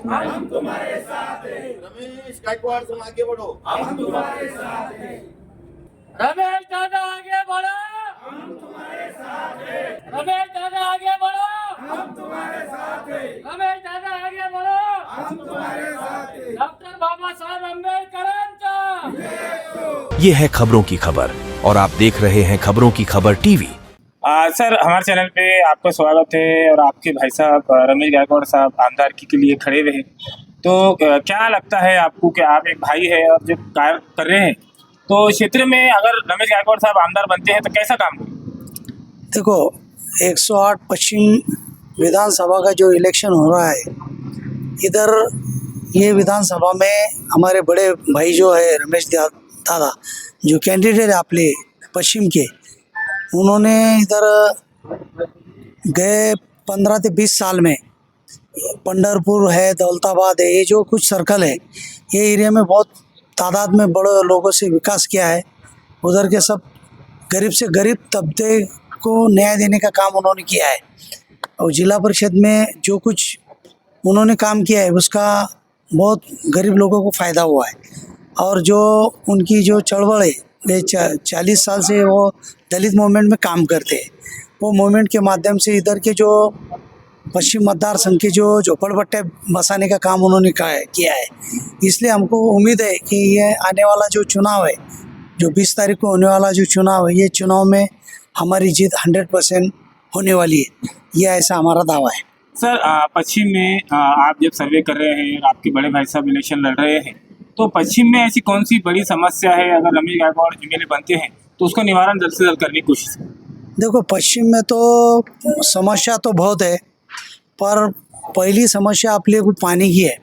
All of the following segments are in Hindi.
हम तुम्हारे साथ हैं। रमेश गायकवाड़ तुम आगे बढ़ो। हम तुम्हारे साथ हैं। रमेश दादा आगे बढ़ो। हम तुम्हारे साथ हैं। रमेश दादा आगे बढ़ो। हम तुम्हारे साथ हैं। रमेश दादा आगे बढ़ो। हम तुम्हारे साथ हैं। डॉक्टर बाबा साहब अम्बेडकर। ये है खबरों की खबर और आप देख रहे हैं खबरों की खबर टीवी। सर, हमारे चैनल पे आपका स्वागत है और आपके भाई साहब रमेश गायकवाड़ साहब आमदारकी के लिए खड़े हुए हैं। तो क्या लगता है आपको कि आप एक भाई है और जब कार्य कर रहे हैं तो क्षेत्र में अगर रमेश गायकवाड़ साहब आमदार बनते हैं तो कैसा काम करें? देखो, 108 पश्चिम विधानसभा का जो इलेक्शन हो रहा है, इधर ये विधानसभा में हमारे बड़े भाई जो है रमेश दादा जो कैंडिडेट है अपने पश्चिम के, उन्होंने इधर गए 15 से 20 साल में पंढरपुर है, दौलताबाद है, ये जो कुछ सर्कल है, ये एरिया में बहुत तादाद में बड़े लोगों से विकास किया है। उधर के सब गरीब से गरीब तबके को न्याय देने का काम उन्होंने किया है और जिला परिषद में जो कुछ उन्होंने काम किया है उसका बहुत गरीब लोगों को फ़ायदा हुआ है। और जो उनकी जो चळवळ है, ये 40 साल से वो दलित मूवमेंट में काम करते हैं। वो मूवमेंट के माध्यम से इधर के जो पश्चिम मतदार संघ के जो झोपड़पट्टे बसाने का काम उन्होंने किया है। इसलिए हमको उम्मीद है कि ये आने वाला जो चुनाव है, जो 20 तारीख को होने वाला जो चुनाव है, ये चुनाव में हमारी जीत 100% होने वाली है। ये ऐसा हमारा दावा है। सर, पश्चिम में आप जब सर्वे कर रहे हैं और आपके बड़े भाई साहब इलेक्शन लड़ रहे हैं, तो पश्चिम में ऐसी कौन सी बड़ी समस्या है अगर रमेश गायकवाड़ एमएलए बनते हैं तो उसका निवारण जल्द से जल्द करने की कोशिश करें? देखो, पश्चिम में तो समस्या तो बहुत है, पर पहली समस्या अपने को पानी की है।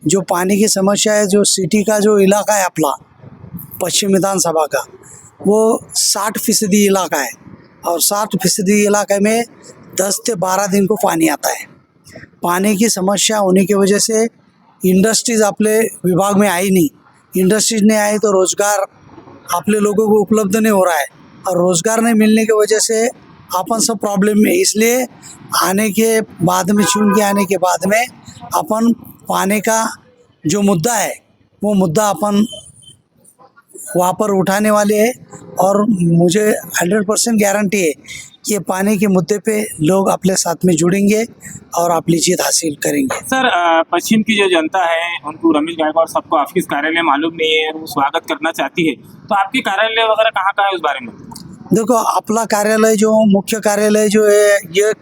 जो पानी की समस्या है, जो सिटी का जो इलाका है अपना पश्चिम विधानसभा का, वो 60% इलाका है और 60% इलाके में 10 से 12 दिन को पानी आता है। पानी की समस्या होने की वजह से इंडस्ट्रीज अपने विभाग में आई नहीं। इंडस्ट्रीज नहीं आई तो रोज़गार अपने लोगों को उपलब्ध नहीं हो रहा है और रोज़गार नहीं मिलने की वजह से अपन सब प्रॉब्लम में। इसलिए आने के बाद में, चुन के आने के बाद में अपन पानी का जो मुद्दा है वो मुद्दा अपन वहाँ पर उठाने वाले हैं और मुझे 100% गारंटी है कि पानी के मुद्दे पे लोग अपने साथ में जुड़ेंगे और अपनी जीत हासिल करेंगे। सर, पश्चिम की जो जनता है उनको रमेश गायकवाड़ सबको आपके कार्यालय मालूम नहीं है, वो स्वागत करना चाहती है, तो आपके कार्यालय वगैरह कहाँ है उस बारे में? देखो, अपना कार्यालय जो मुख्य कार्यालय जो है ये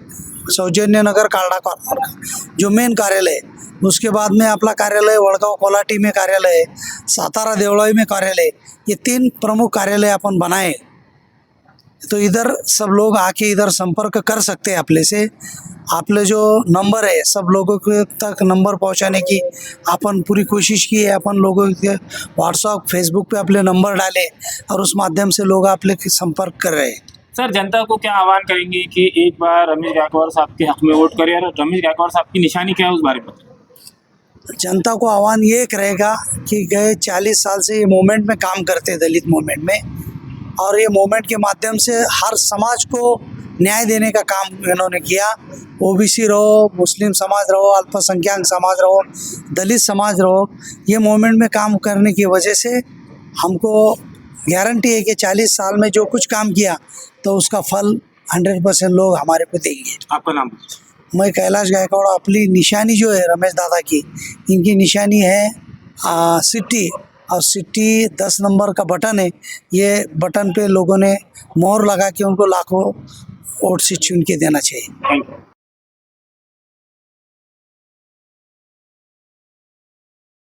सौजन्य नगर कालडा कॉर्नर का जो मेन कार्यालय है, उसके बाद में अपना कार्यालय वड़गांव कोलाटी में कार्यालय है, सातारा देवळाई में कार्यालय, ये 3 प्रमुख कार्यालय अपन बनाए। तो इधर सब लोग आके इधर संपर्क कर सकते हैं अपने से। आपले जो नंबर है सब लोगों के तक नंबर पहुंचाने की अपन पूरी कोशिश की है। अपन लोगों के व्हाट्सएप फेसबुक पे अपने नंबर डाले और उस माध्यम से लोग अपने संपर्क कर रहे हैं। सर, जनता को क्या आह्वान करेंगे कि एक बार रमेश गायकवाड़ साहब के हक में वोट करें और रमेश गायकवाड़ साहब की निशानी क्या है उस बारे में? जनता को आह्वान ये करेगा कि गए 40 साल से ये मूवमेंट में काम करते हैं, दलित मूवमेंट में, और ये मूवमेंट के माध्यम से हर समाज को न्याय देने का काम इन्होंने किया। ओबीसी रहो, मुस्लिम समाज रहो, अल्पसंख्यक समाज रहो, दलित समाज रहो, ये मूवमेंट में काम करने की वजह से हमको गारंटी है कि 40 साल में जो कुछ काम किया तो उसका फल 100% लोग हमारे को देंगे। आपका नाम? मैं कैलाश गायकवाड़। अपनी निशानी जो है रमेश दादा की, इनकी निशानी है सिटी, और सिटी 10 नंबर का बटन है। ये बटन पे लोगों ने मोहर लगा के उनको लाखों वोट से चुन के देना चाहिए। Thank you.